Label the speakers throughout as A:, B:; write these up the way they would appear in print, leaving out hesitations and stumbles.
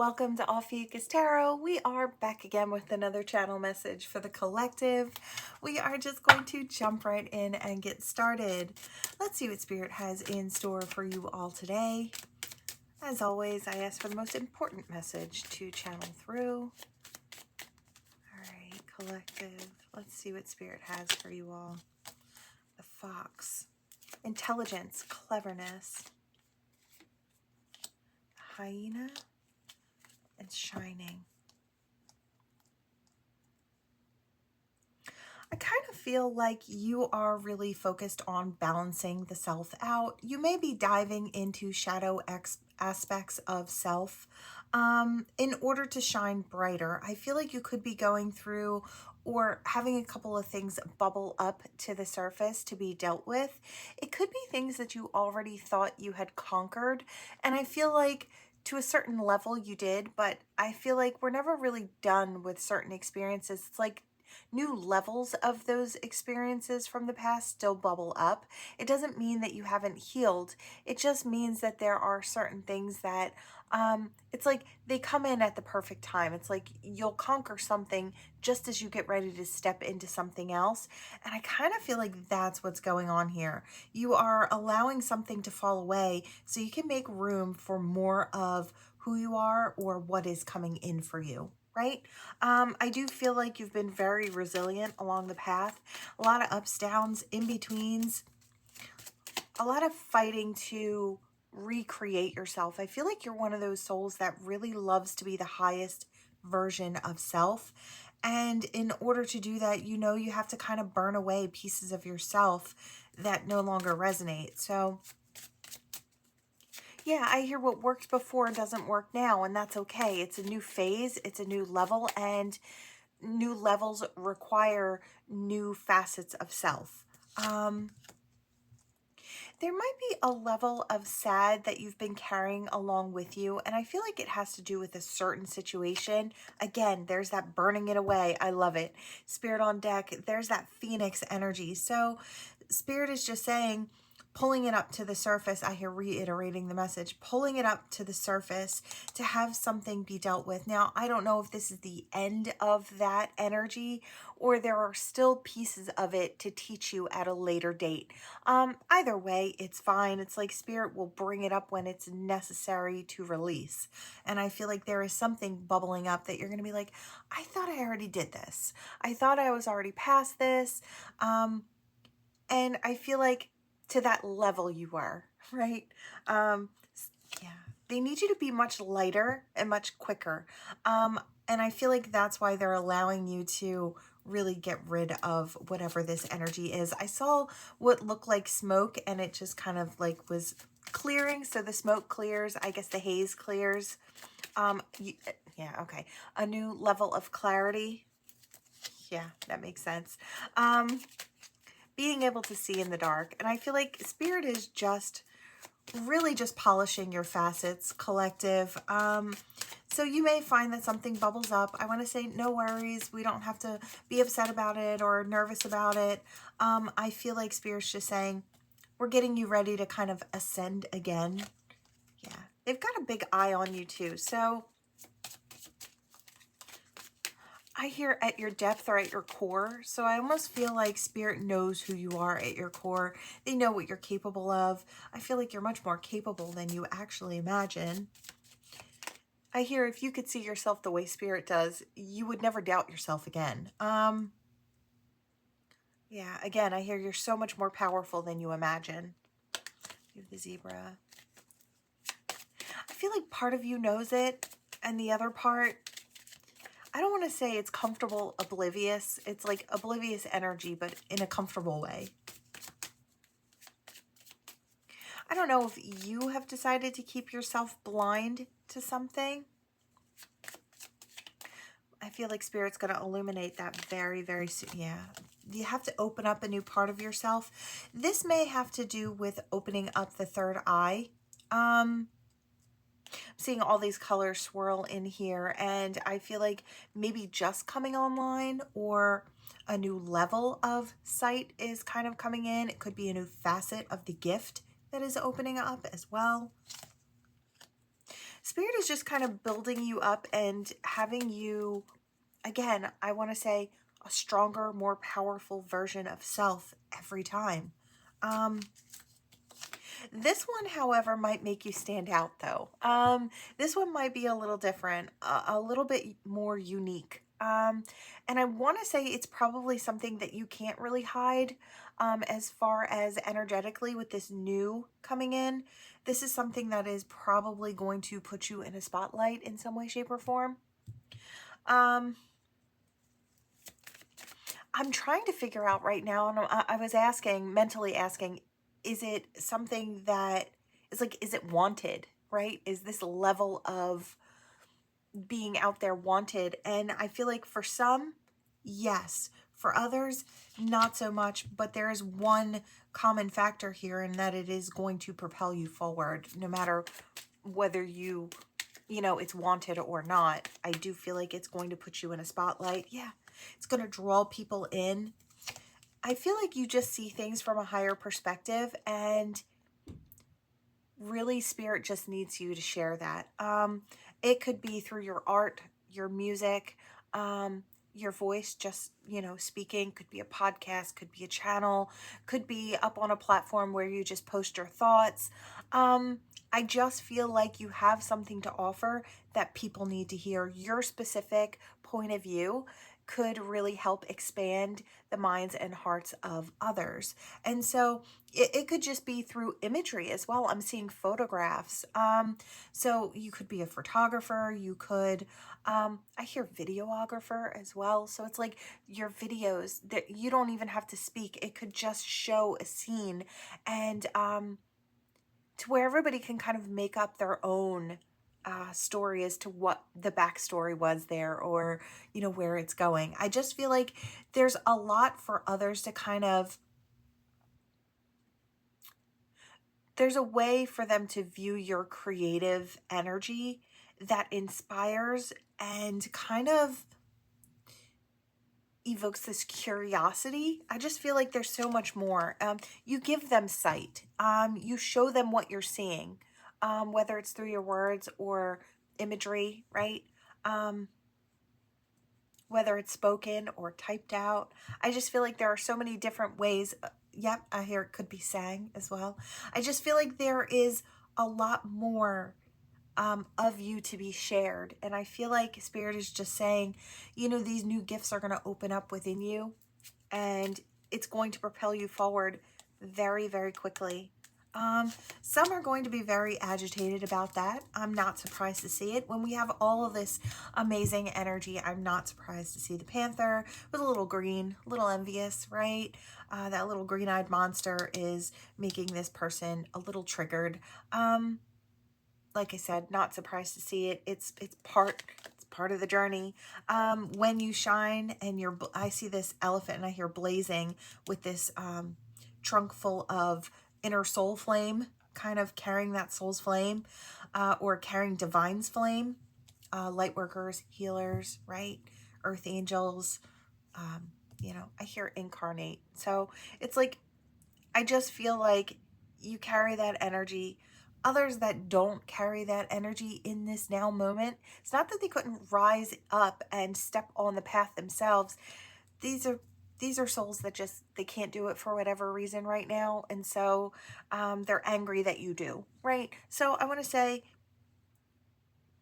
A: Welcome to Ophiuchus Tarot. We are back again with another channel message for the collective. We are just going to jump right in and get started. Let's see what Spirit has in store for you all today. As always, I ask for the most important message to channel through. All right, collective. Let's see what Spirit has for you all. The Fox. Intelligence, cleverness. The Hyena. And Shining. I kind of feel like you are really focused on balancing the self out. You may be diving into shadow aspects of self in order to shine brighter. I feel like you could be going through or having a couple of things bubble up to the surface to be dealt with. It could be things that you already thought you had conquered. And I feel like to a certain level you did, but I feel like we're never really done with certain experiences. It's like new levels of those experiences from the past still bubble up. It doesn't mean that you haven't healed. It just means that there are certain things that it's like they come in at the perfect time. It's like you'll conquer something just as you get ready to step into something else. And I kind of feel like that's what's going on here. You are allowing something to fall away so you can make room for more of who you are or what is coming in for you. Right? I do feel like you've been very resilient along the path. A lot of ups, downs, in-betweens. A lot of fighting to recreate yourself. I feel like you're one of those souls that really loves to be the highest version of self. And in order to do that, you know you have to kind of burn away pieces of yourself that no longer resonate. So yeah, I hear what worked before doesn't work now, and that's okay. It's a new phase, it's a new level, and new levels require new facets of self. There might be a level of sad that you've been carrying along with you, and I feel like it has to do with a certain situation. Again, there's that burning it away. I love it. Spirit on deck, there's that phoenix energy. So Spirit is just saying, pulling it up to the surface. I hear reiterating the message, pulling it up to the surface to have something be dealt with. Now, I don't know if this is the end of that energy or there are still pieces of it to teach you at a later date. Either way, it's fine. It's like Spirit will bring it up when it's necessary to release. And I feel like there is something bubbling up that you're going to be like, I thought I already did this. I thought I was already past this. And I feel like to that level you are, right? Yeah, they need you to be much lighter and much quicker. And I feel like that's why they're allowing you to really get rid of whatever this energy is. I saw what looked like smoke and it just kind of like was clearing. So the smoke clears, I guess the haze clears. Yeah, okay. A new level of clarity. Yeah, that makes sense. Being able to see in the dark. And I feel like Spirit is just really just polishing your facets, collective. So you may find that something bubbles up. I want to say no worries. We don't have to be upset about it or nervous about it. I feel like Spirit's just saying, we're getting you ready to kind of ascend again. Yeah, they've got a big eye on you too. So I hear at your depth or at your core. So I almost feel like Spirit knows who you are at your core. They know what you're capable of. I feel like you're much more capable than you actually imagine. I hear if you could see yourself the way Spirit does, you would never doubt yourself again. Yeah, again, I hear you're so much more powerful than you imagine. You have the zebra. I feel like part of you knows it, and the other part, I don't want to say it's comfortable, oblivious. It's like oblivious energy, but in a comfortable way. I don't know if you have decided to keep yourself blind to something. I feel like Spirit's going to illuminate that very, very soon. Yeah. You have to open up a new part of yourself. This may have to do with opening up the third eye. I'm seeing all these colors swirl in here, and I feel like maybe just coming online or a new level of sight is kind of coming in. It could be a new facet of the gift that is opening up as well. Spirit is just kind of building you up and having you, again, I want to say a stronger, more powerful version of self every time. This one, however, might make you stand out though. This one might be a little different, a little bit more unique. And I want to say it's probably something that you can't really hide as far as energetically with this new coming in. This is something that is probably going to put you in a spotlight in some way, shape, or form. I'm trying to figure out right now, and I was asking, mentally asking, is it something that is like, is it wanted, right? Is this level of being out there wanted? And I feel like for some, yes. For others, not so much. But there is one common factor here, and that it is going to propel you forward, no matter whether you know, it's wanted or not. I do feel like it's going to put you in a spotlight. Yeah, it's going to draw people in. I feel like you just see things from a higher perspective, and really Spirit just needs you to share that. It could be through your art, your music, your voice, just, you know, speaking. Could be a podcast, could be a channel, could be up on a platform where you just post your thoughts. I just feel like you have something to offer that people need to hear. Your specific point of view could really help expand the minds and hearts of others. And so it could just be through imagery as well. I'm seeing photographs. So you could be a photographer. You could, I hear videographer as well. So it's like your videos that you don't even have to speak. It could just show a scene, and to where everybody can kind of make up their own story as to what the backstory was there, or, you know, where it's going. I just feel like there's a lot for others to kind of, there's a way for them to view your creative energy that inspires and kind of evokes this curiosity. I just feel like there's so much more. You give them sight. You show them what you're seeing, whether it's through your words or imagery, right? Whether it's spoken or typed out. I just feel like there are so many different ways. Yep, I hear it could be sang as well. I just feel like there is a lot more of you to be shared. And I feel like Spirit is just saying, you know, these new gifts are going to open up within you, and it's going to propel you forward very, very quickly. Some are going to be very agitated about that. I'm not surprised to see it. When we have all of this amazing energy, I'm not surprised to see the Panther with a little green, a little envious, right? That little green-eyed monster is making this person a little triggered. Like I said, not surprised to see it. It's part of the journey. When you shine and I see this elephant and I hear blazing with this trunk full of inner soul flame, kind of carrying that soul's flame, or carrying divine's flame, light workers, healers, right? Earth angels, you know, I hear incarnate. So it's like, I just feel like you carry that energy. Others that don't carry that energy in this now moment, it's not that they couldn't rise up and step on the path themselves. These are souls that just, they can't do it for whatever reason right now. And so they're angry that you do, right? So I want to say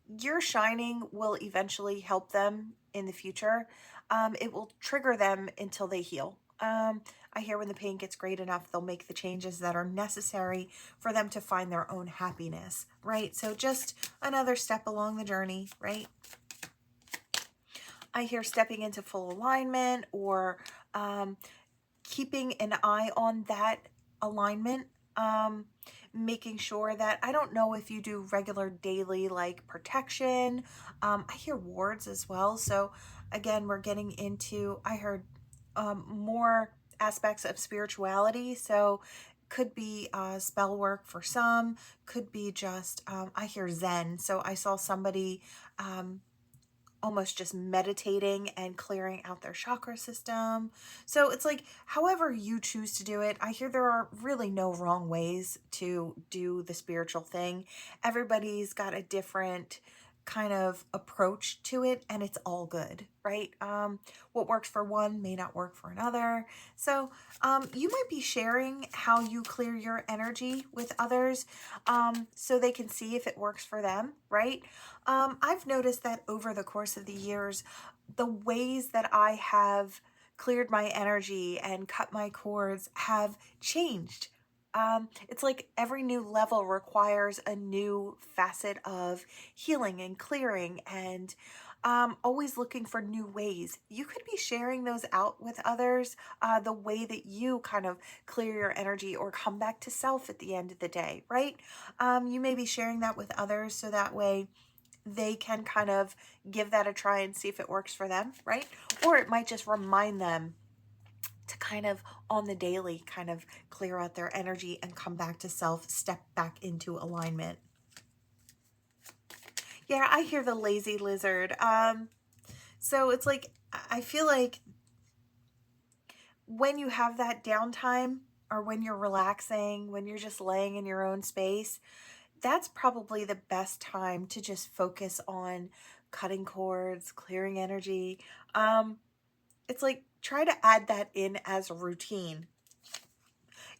A: your shining will eventually help them in the future. It will trigger them until they heal. I hear when the pain gets great enough, they'll make the changes that are necessary for them to find their own happiness, right? So just another step along the journey, right? I hear stepping into full alignment, or keeping an eye on that alignment, making sure that, I don't know if you do regular daily like protection. I hear wards as well. So again, we're getting into, I heard more aspects of spirituality. So could be spell work for some, could be just, I hear Zen. So I saw somebody almost just meditating and clearing out their chakra system. So it's like, however you choose to do it, I hear there are really no wrong ways to do the spiritual thing. Everybody's got a different kind of approach to it, and it's all good, right? What works for one may not work for another. So you might be sharing how you clear your energy with others, so they can see if it works for them, right? I've noticed that over the course of the years, the ways that I have cleared my energy and cut my cords have changed. It's like every new level requires a new facet of healing and clearing, and always looking for new ways. You could be sharing those out with others, the way that you kind of clear your energy or come back to self at the end of the day, right? You may be sharing that with others so that way they can kind of give that a try and see if it works for them, right? Or it might just remind them to kind of on the daily kind of clear out their energy and come back to self, step back into alignment. Yeah, I hear the lazy lizard. So it's like, I feel like when you have that downtime, or when you're relaxing, when you're just laying in your own space, that's probably the best time to just focus on cutting cords, clearing energy. It's like, try to add that in as a routine.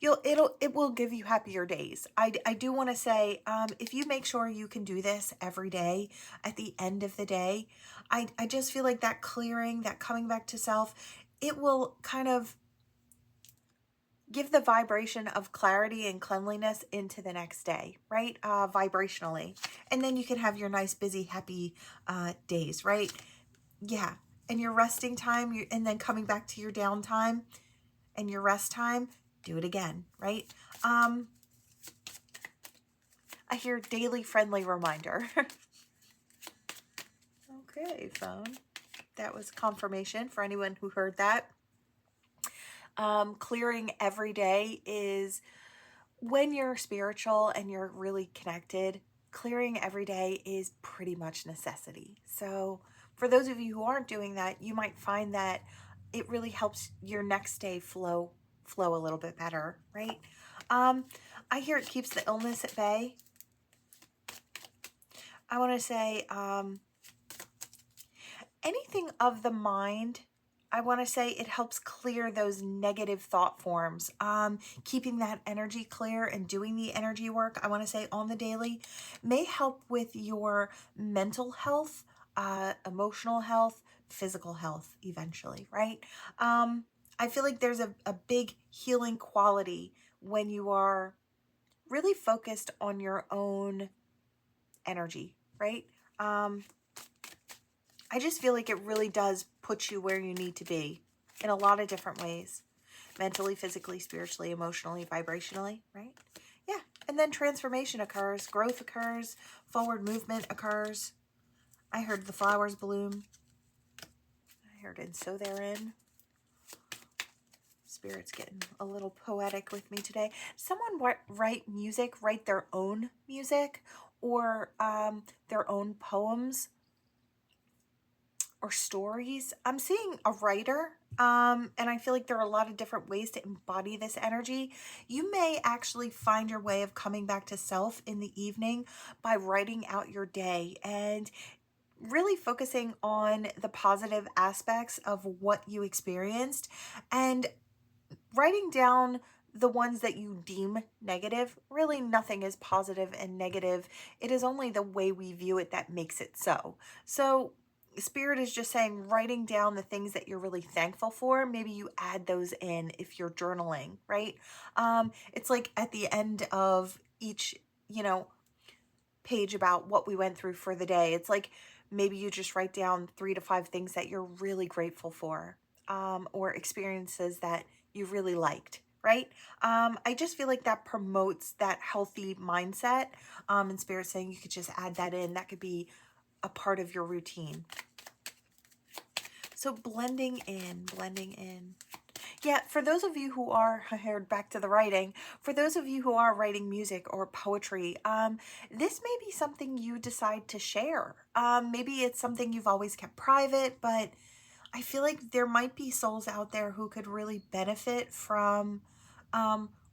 A: It will give you happier days. I do want to say, if you make sure you can do this every day, at the end of the day, I just feel like that clearing, that coming back to self, it will kind of give the vibration of clarity and cleanliness into the next day, right? Vibrationally. And then you can have your nice, busy, happy days, right? Yeah. And your resting time, and then coming back to your downtime and your rest time, do it again, right? I hear daily friendly reminder. Okay, phone. That was confirmation for anyone who heard that. Clearing every day is when you're spiritual and you're really connected. Clearing every day is pretty much necessity. So for those of you who aren't doing that, you might find that it really helps your next day flow a little bit better, right? I hear it keeps the illness at bay. I want to say anything of the mind. I want to say it helps clear those negative thought forms. Keeping that energy clear and doing the energy work, I want to say on the daily, may help with your mental health, emotional health, physical health eventually, right? I feel like there's a big healing quality when you are really focused on your own energy, right? I just feel like it really does put you where you need to be in a lot of different ways. Mentally, physically, spiritually, emotionally, vibrationally, right? Yeah. And then transformation occurs, growth occurs, forward movement occurs. I heard the flowers bloom. I heard and so therein. Spirit's getting a little poetic with me today. Someone write music, write their own music, or their own poems or stories. I'm seeing a writer, and I feel like there are a lot of different ways to embody this energy. You may actually find your way of coming back to self in the evening by writing out your day and really focusing on the positive aspects of what you experienced and writing down the ones that you deem negative. Really, nothing is positive and negative. It is only the way we view it that makes it so. So Spirit is just saying, writing down the things that you're really thankful for. Maybe you add those in if you're journaling, right? It's like at the end of each, page about what we went through for the day. It's like maybe you just write down 3 to 5 things that you're really grateful for, or experiences that you really liked, right? I just feel like that promotes that healthy mindset. And Spirit saying you could just add that in. That could be a part of your routine. So blending in. Yeah, for those of you who are, I heard back to the writing, for those of you who are writing music or poetry, this may be something you decide to share. Maybe it's something you've always kept private, but I feel like there might be souls out there who could really benefit from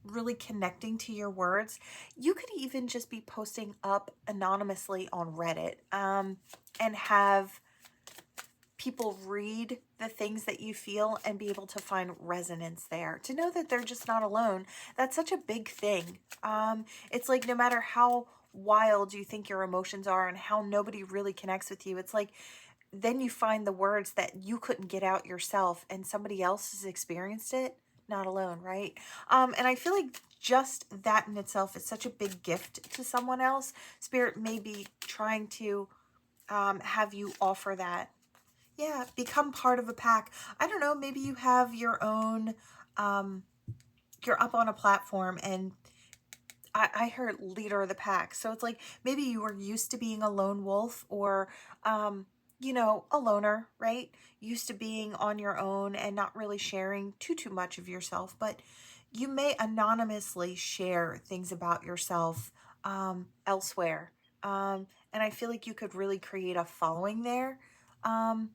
A: really connecting to your words. You could even just be posting up anonymously on Reddit and have people read the things that you feel and be able to find resonance there, to know that they're just not alone. That's such a big thing. It's like no matter how wild you think your emotions are and how nobody really connects with you, it's like then you find the words that you couldn't get out yourself and somebody else has experienced it, not alone, right? And I feel like just that in itself is such a big gift to someone else. Spirit may be trying to have you offer that. Yeah, become part of a pack. I don't know, maybe you have your own, you're up on a platform and I heard leader of the pack. So it's like maybe you were used to being a lone wolf or, you know, a loner, right? Used to being on your own and not really sharing too much of yourself, but you may anonymously share things about yourself elsewhere. And I feel like you could really create a following there. Um,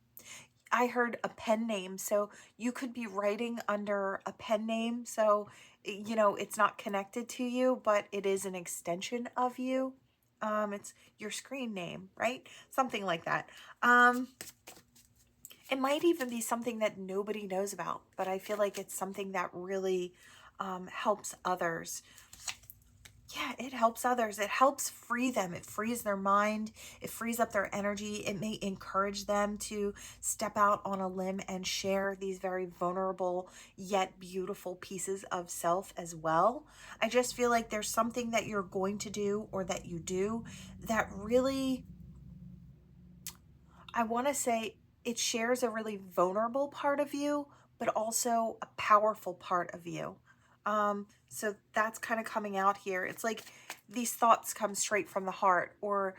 A: I heard a pen name. So you could be writing under a pen name. So, you know, it's not connected to you, but it is an extension of you. It's your screen name, right? Something like that. It might even be something that nobody knows about, but I feel like it's something that really helps others. Yeah, it helps others. It helps free them. It frees their mind. It frees up their energy. It may encourage them to step out on a limb and share these very vulnerable yet beautiful pieces of self as well. I just feel like there's something that you're going to do or that you do that really, I want to say it shares a really vulnerable part of you, but also a powerful part of you. So that's kind of coming out here. It's like these thoughts come straight from the heart, or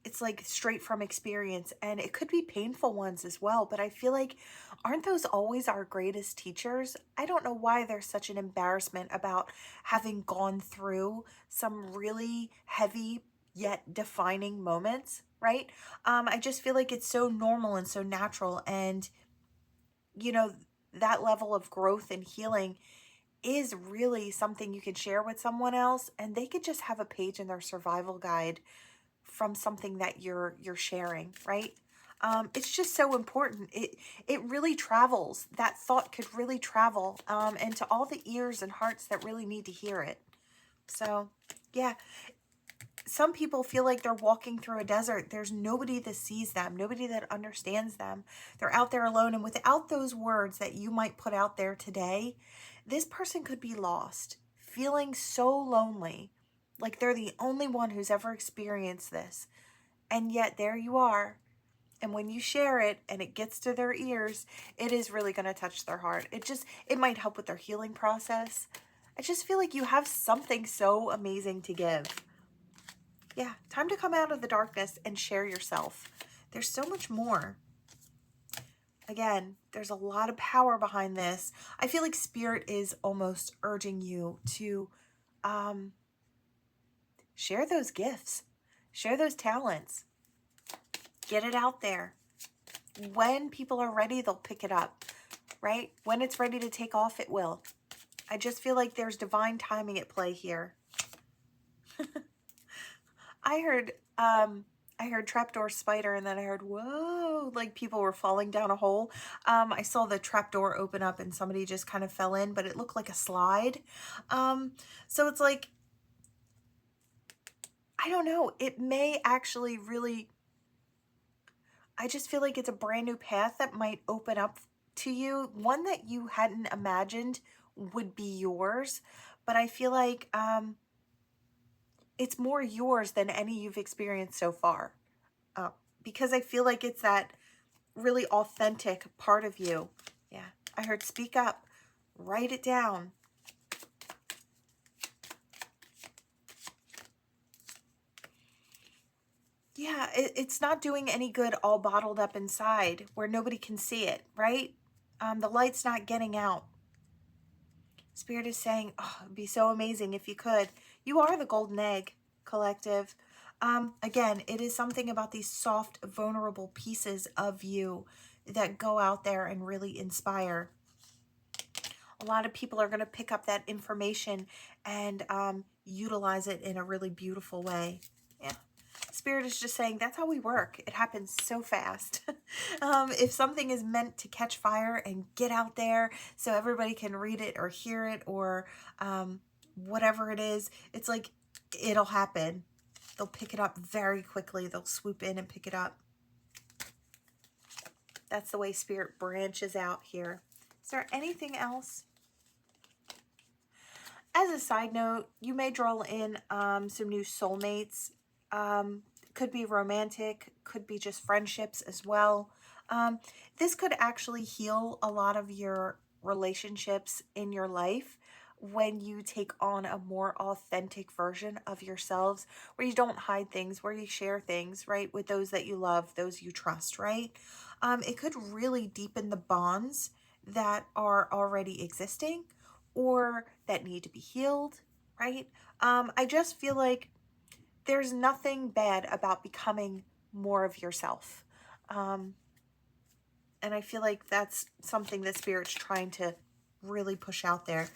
A: it's like straight from experience, and it could be painful ones as well. But I feel like, aren't those always our greatest teachers? I don't know why there's such an embarrassment about having gone through some really heavy yet defining moments, right? I just feel like it's so normal and so natural. And, you know, that level of growth and healing is really something you can share with someone else, and they could just have a page in their survival guide from something that you're sharing, right? It's just so important. It really travels. That thought could really travel into all the ears and hearts that really need to hear it. So, yeah, some people feel like they're walking through a desert. There's nobody that sees them, nobody that understands them. They're out there alone, and without those words that you might put out there today, this person could be lost, feeling so lonely, like they're the only one who's ever experienced this. And yet there you are. And when you share it and it gets to their ears, it is really going to touch their heart. It might help with their healing process. I just feel like you have something so amazing to give. Yeah, time to come out of the darkness and share yourself. There's so much more. Again, there's a lot of power behind this. I feel like Spirit is almost urging you to share those gifts, share those talents, get it out there. When people are ready, they'll pick it up, right? When it's ready to take off, it will. I just feel like there's divine timing at play here. I heard trapdoor spider, and then I heard, whoa, like people were falling down a hole. I saw the trapdoor open up and somebody just kind of fell in, but it looked like a slide. So it's like, I don't know, it may actually really, I just feel like it's a brand new path that might open up to you, one that you hadn't imagined would be yours. But I feel like it's more yours than any you've experienced so far. Uh, because I feel like it's that really authentic part of you. Yeah, I heard speak up, write it down. Yeah, it's not doing any good all bottled up inside where nobody can see it, right? The light's not getting out. Spirit is saying, oh, it'd be so amazing if you could. You are the golden egg, collective. Again, it is something about these soft, vulnerable pieces of you that go out there and really inspire. A lot of people are going to pick up that information and utilize it in a really beautiful way. Yeah. Spirit is just saying that's how we work. It happens so fast. If something is meant to catch fire and get out there so everybody can read it or hear it or whatever it is, it's like it'll happen. They'll pick it up very quickly. They'll swoop in and pick it up. That's the way Spirit branches out here. Is there anything else? As a side note, you may draw in some new soulmates. Could be romantic, could be just friendships as well. This could actually heal a lot of your relationships in your life when you take on a more authentic version of yourselves, where you don't hide things, where you share things, right, with those that you love, those you trust, right? It could really deepen the bonds that are already existing or that need to be healed, right? I just feel like there's nothing bad about becoming more of yourself. And I feel like that's something that Spirit's trying to really push out there.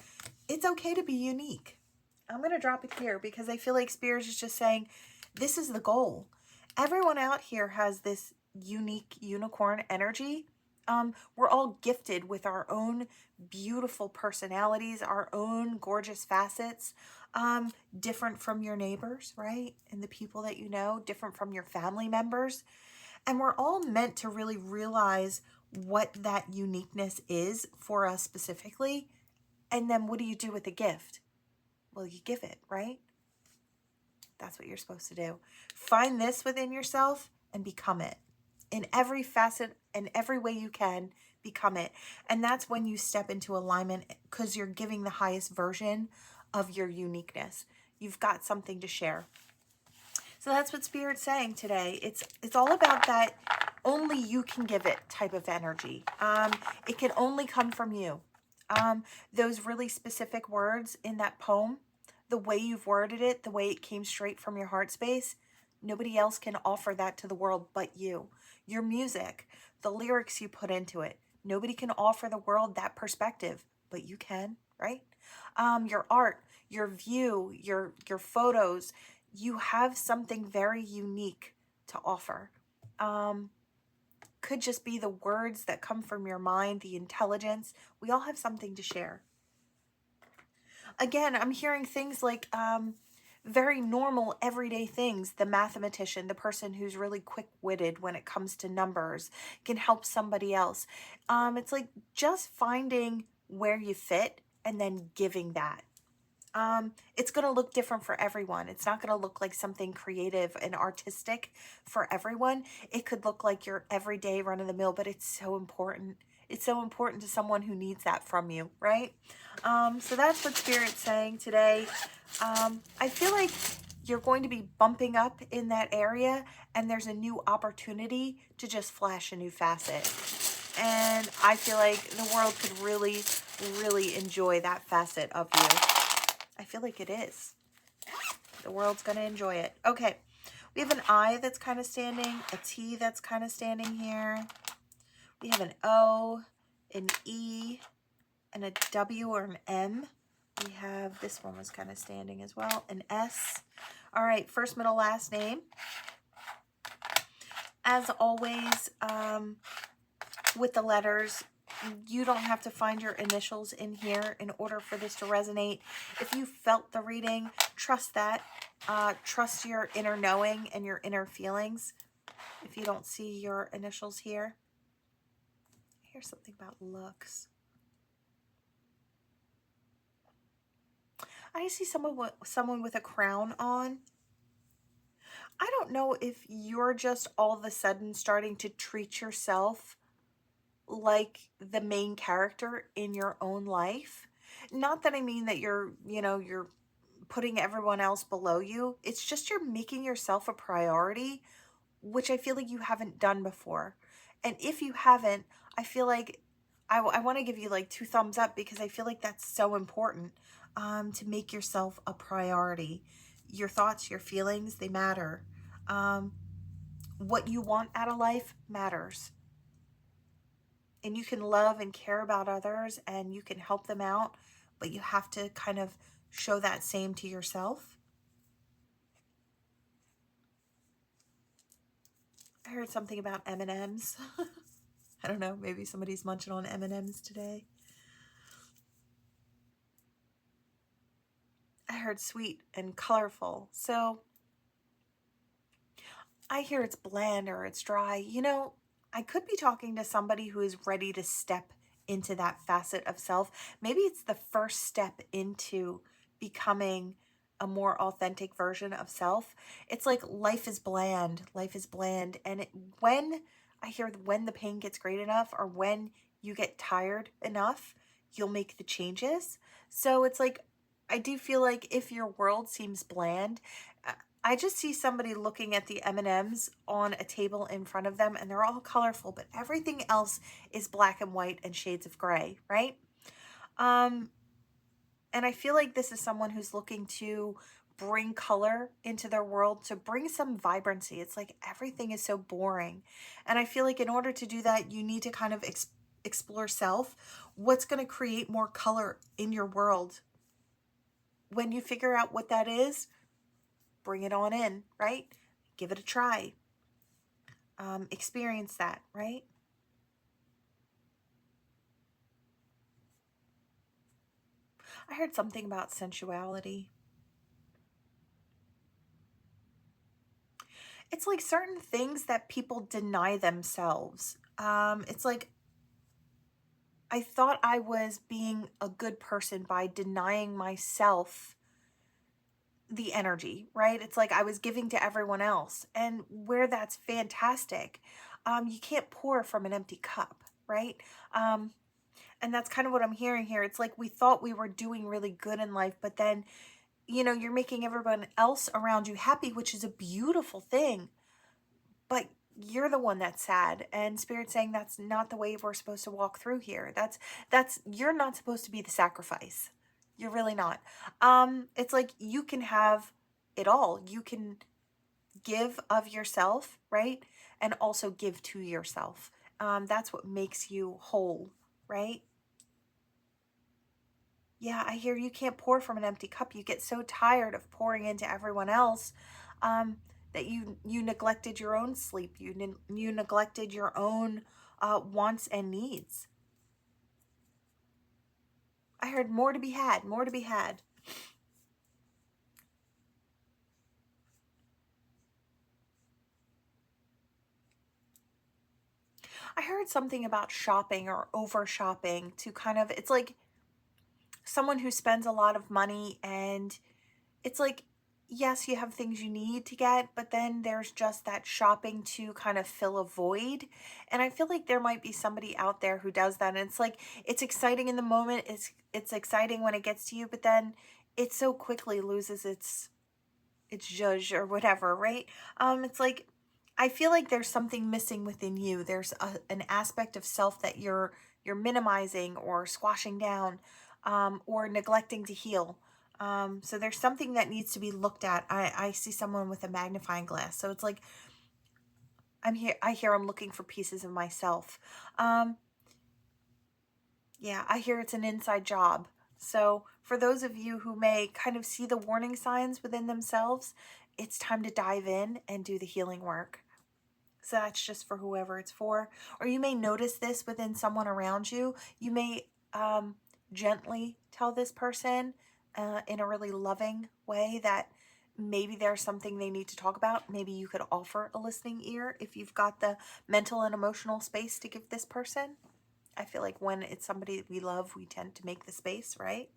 A: It's okay to be unique. I'm going to drop it here because I feel like Spirit is just saying, this is the goal. Everyone out here has this unique unicorn energy. We're all gifted with our own beautiful personalities, our own gorgeous facets, different from your neighbors, right? And the people that you know, different from your family members. And we're all meant to really realize what that uniqueness is for us specifically. And then what do you do with the gift? Well, you give it, right? That's what you're supposed to do. Find this within yourself and become it. In every facet, in every way you can, become it. And that's when you step into alignment because you're giving the highest version of your uniqueness. You've got something to share. So that's what Spirit's saying today. It's all about that only you can give it type of energy. It can only come from you. Those really specific words in that poem, the way you've worded it, the way it came straight from your heart space, nobody else can offer that to the world but you. Your music, the lyrics you put into it, nobody can offer the world that perspective, but you can, right? Your art, your view, your photos, you have something very unique to offer. Could just be the words that come from your mind, the intelligence. We all have something to share. Again, I'm hearing things like very normal, everyday things. The mathematician, the person who's really quick-witted when it comes to numbers, can help somebody else. It's like just finding where you fit and then giving that. It's going to look different for everyone. It's not going to look like something creative and artistic for everyone. It could look like your everyday run-of-the-mill, but it's so important. It's so important to someone who needs that from you, right? So that's what Spirit's saying today. I feel like you're going to be bumping up in that area, and there's a new opportunity to just flash a new facet. And I feel like the world could really, really enjoy that facet of you. I feel like it is. The world's going to enjoy it. Okay. We have an I that's kind of standing, a T that's kind of standing here. We have an O, an E, and a W or an M. We have, this one was kind of standing as well, an S. All right, first, middle, last name. As always, with the letters, you don't have to find your initials in here in order for this to resonate. If you felt the reading, trust that. Trust your inner knowing and your inner feelings. If you don't see your initials here. Here's something about looks. I see someone with a crown on. I don't know if you're just all of a sudden starting to treat yourself like the main character in your own life. Not that I mean that you're putting everyone else below you. It's just you're making yourself a priority, which I feel like you haven't done before. And if you haven't, I feel like I want to give you like 2 thumbs up because I feel like that's so important, to make yourself a priority. Your thoughts, your feelings, they matter. What you want out of life matters. And you can love and care about others and you can help them out, but you have to kind of show that same to yourself. I heard something about M&Ms. I don't know, maybe somebody's munching on M&Ms today. I heard sweet and colorful. So I hear it's bland or it's dry. You know, I could be talking to somebody who is ready to step into that facet of self. Maybe it's the first step into becoming a more authentic version of self. It's like life is bland. Life is bland. And when I hear when the pain gets great enough or when you get tired enough, you'll make the changes. So it's like, I do feel like if your world seems bland, I just see somebody looking at the M&Ms on a table in front of them and they're all colorful, but everything else is black and white and shades of gray, right? And I feel like this is someone who's looking to bring color into their world, to bring some vibrancy. It's like everything is so boring. And I feel like in order to do that, you need to kind of explore self. What's going to create more color in your world? When you figure out what that is, bring it on in, right? Give it a try. Experience that, right? I heard something about sensuality. It's like certain things that people deny themselves. It's like I thought I was being a good person by denying myself the energy, right? It's like I was giving to everyone else. And where that's fantastic, you can't pour from an empty cup, right? And that's kind of what I'm hearing here. It's like we thought we were doing really good in life, but then, you know, you're making everyone else around you happy, which is a beautiful thing. But you're the one that's sad. And Spirit's saying that's not the way we're supposed to walk through here. You're not supposed to be the sacrifice. You're really not. It's like you can have it all. You can give of yourself, right? And also give to yourself. That's what makes you whole, right? Yeah, I hear you can't pour from an empty cup. You get so tired of pouring into everyone else, that you neglected your own sleep. You neglected your own wants and needs. I heard more to be had, more to be had. I heard something about shopping or over shopping to kind of, it's like someone who spends a lot of money and it's like, yes, you have things you need to get, but then there's just that shopping to kind of fill a void. And I feel like there might be somebody out there who does that. And it's like, it's exciting in the moment. It's exciting when it gets to you, but then it so quickly loses its zhuzh or whatever, right? It's like, I feel like there's something missing within you. There's an aspect of self that you're minimizing or squashing down, or neglecting to heal. So there's something that needs to be looked at. I see someone with a magnifying glass. So it's like I hear I'm looking for pieces of myself. Yeah, I hear it's an inside job. So for those of you who may kind of see the warning signs within themselves, it's time to dive in and do the healing work. So that's just for whoever it's for. Or you may notice this within someone around you. You may gently tell this person in a really loving way that maybe there's something they need to talk about. Maybe you could offer a listening ear if you've got the mental and emotional space to give this person. I feel like when it's somebody that we love, we tend to make the space, right?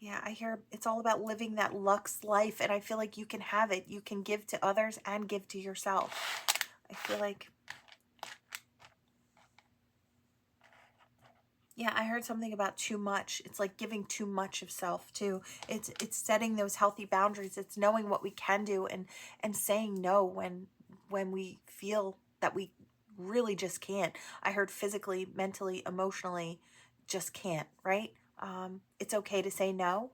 A: Yeah, I hear it's all about living that luxe life, and I feel like you can have it. You can give to others and give to yourself. I feel like, yeah, I heard something about too much. It's like giving too much of self too. It's setting those healthy boundaries. It's knowing what we can do and saying no when we feel that we really just can't. I heard physically, mentally, emotionally, just can't, right? It's okay to say no.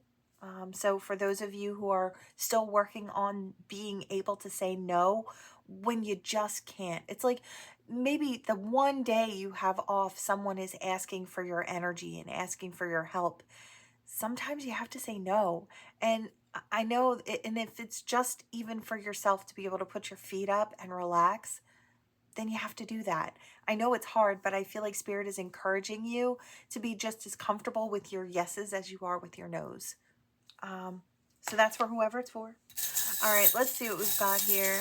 A: So for those of you who are still working on being able to say no when you just can't, it's like maybe the one day you have off, someone is asking for your energy and asking for your help. Sometimes you have to say no. And I know, and if it's just even for yourself to be able to put your feet up and relax, then you have to do that. I know it's hard, but I feel like Spirit is encouraging you to be just as comfortable with your yeses as you are with your nos. So that's for whoever it's for. All right, let's see what we've got here.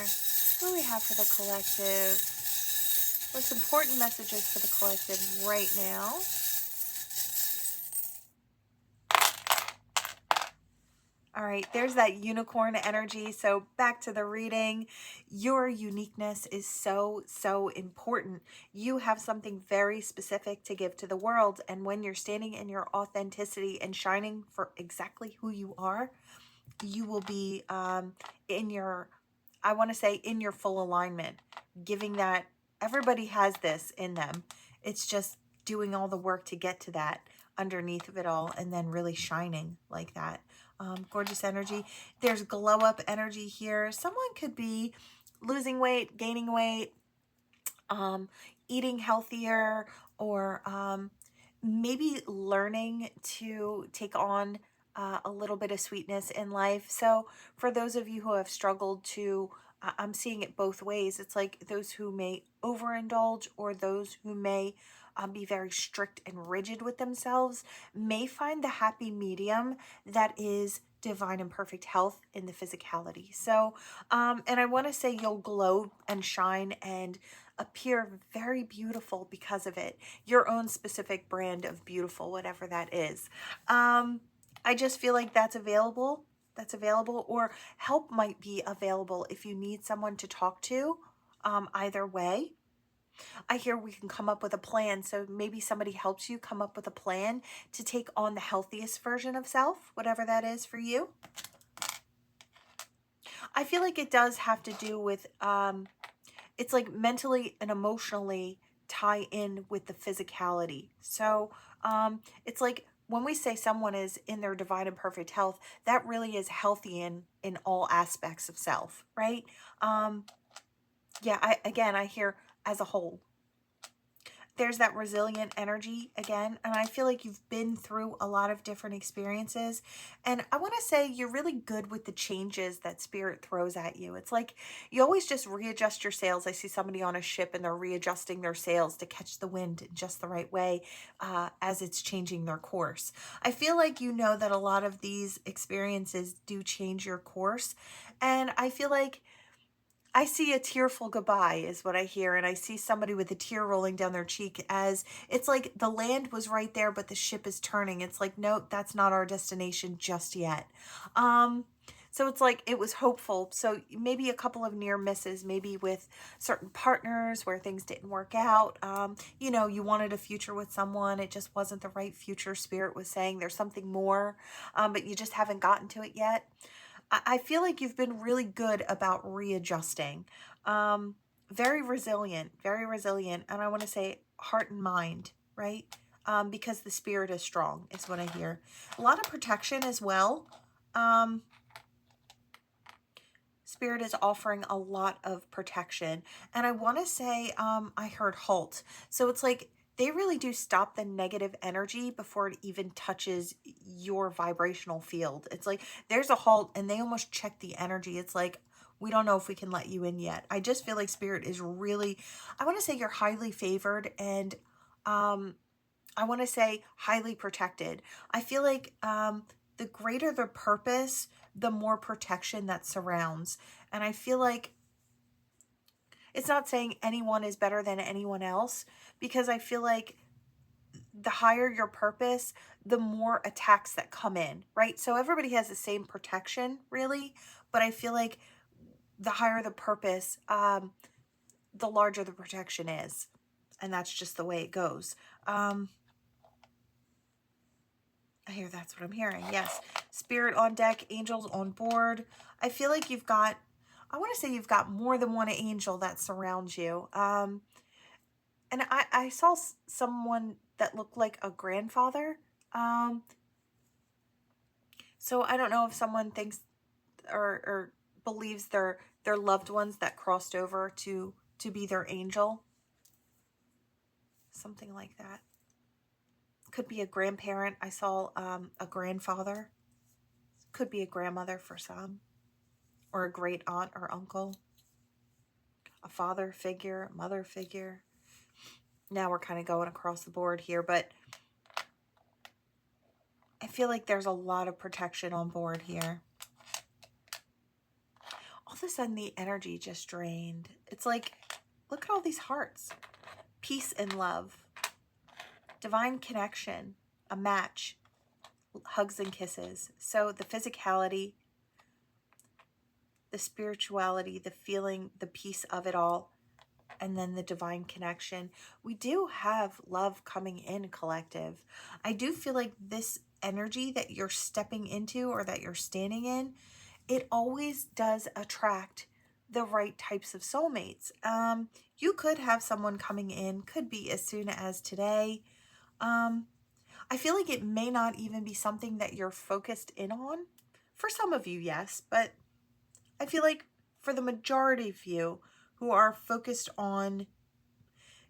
A: What do we have for the collective? What's important messages for the collective right now? All right, there's that unicorn energy. So back to the reading. Your uniqueness is so, so important. You have something very specific to give to the world. And when you're standing in your authenticity and shining for exactly who you are, you will be in your, I want to say, in your full alignment, giving that. Everybody has this in them. It's just doing all the work to get to that underneath of it all, and then really shining like that. Gorgeous energy. There's glow up energy here. Someone could be losing weight, gaining weight, eating healthier, or maybe learning to take on a little bit of sweetness in life. So for those of you who have struggled to, I'm seeing it both ways. It's like those who may overindulge, or those who may be very strict and rigid with themselves, may find the happy medium that is divine and perfect health in the physicality. So, and I want to say you'll glow and shine and appear very beautiful because of it. Your own specific brand of beautiful, whatever that is. I just feel like that's available. That's available, or help might be available if you need someone to talk to. Either way, I hear we can come up with a plan. So maybe somebody helps you come up with a plan to take on the healthiest version of self, whatever that is for you. I feel like it does have to do with, it's like mentally and emotionally tie in with the physicality. So it's like when we say someone is in their divine and perfect health, that really is healthy in all aspects of self, right? Yeah, I hear as a whole. There's that resilient energy again, and I feel like you've been through a lot of different experiences, and I want to say you're really good with the changes that Spirit throws at you. It's like you always just readjust your sails. I see somebody on a ship and they're readjusting their sails to catch the wind in just the right way as it's changing their course. I feel like you know that a lot of these experiences do change your course, and I feel like I see a tearful goodbye is what I hear, and I see somebody with a tear rolling down their cheek, as it's like the land was right there, but the ship is turning. It's like, nope, that's not our destination just yet. So it's like it was hopeful. So maybe a couple of near misses, maybe with certain partners where things didn't work out. You know, you wanted a future with someone. It just wasn't the right future. Spirit was saying there's something more, but you just haven't gotten to it yet. I feel like you've been really good about readjusting. Very resilient, very resilient. And I want to say heart and mind, right? Because the spirit is strong is what I hear. A lot of protection as well. Spirit is offering a lot of protection. And I want to say, I heard halt. So it's like they really do stop the negative energy before it even touches your vibrational field. It's like there's a halt, and they almost check the energy. It's like, we don't know if we can let you in yet. I just feel like Spirit is really, I want to say you're highly favored, and I want to say highly protected. I feel like the greater the purpose, the more protection that surrounds. And I feel like it's not saying anyone is better than anyone else, because I feel like the higher your purpose, the more attacks that come in, right? So everybody has the same protection, really, but I feel like the higher the purpose, the larger the protection is. And that's just the way it goes. I hear that's what I'm hearing. Yes. Spirit on deck, angels on board. I feel like you've got, I want to say you've got more than one angel that surrounds you. And I saw someone that looked like a grandfather. So I don't know if someone thinks or believes their loved ones that crossed over to be their angel. Something like that. Could be a grandparent. I saw a grandfather. Could be a grandmother for some. Or a great aunt or uncle. A father figure, a mother figure. Now we're kind of going across the board here, but I feel like there's a lot of protection on board here. All of a sudden, the energy just drained. It's like, look at all these hearts. Peace and love. Divine connection. A match. Hugs and kisses. So the physicality, the spirituality, the feeling, the peace of it all, and then the divine connection. We do have love coming in, collective. I do feel like this energy that you're stepping into or that you're standing in, it always does attract the right types of soulmates. You could have someone coming in, could be as soon as today. I feel like it may not even be something that you're focused in on. For some of you, yes, but I feel like for the majority of you who are focused on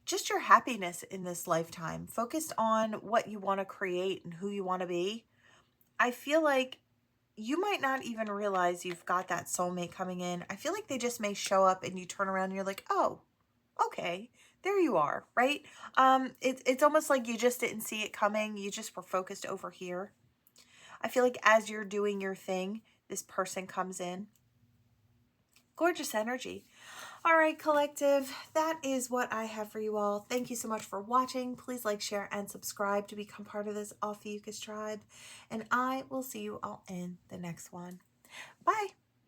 A: just your happiness in this lifetime, focused on what you want to create and who you want to be, I feel like you might not even realize you've got that soulmate coming in. I feel like they just may show up and you turn around and you're like, oh, okay, there you are, right? It's almost like you just didn't see it coming. You just were focused over here. I feel like as you're doing your thing, this person comes in. Gorgeous energy. All right, collective, that is what I have for you all. Thank you so much for watching. Please like, share, and subscribe to become part of this Ophiuchus tribe. And I will see you all in the next one. Bye.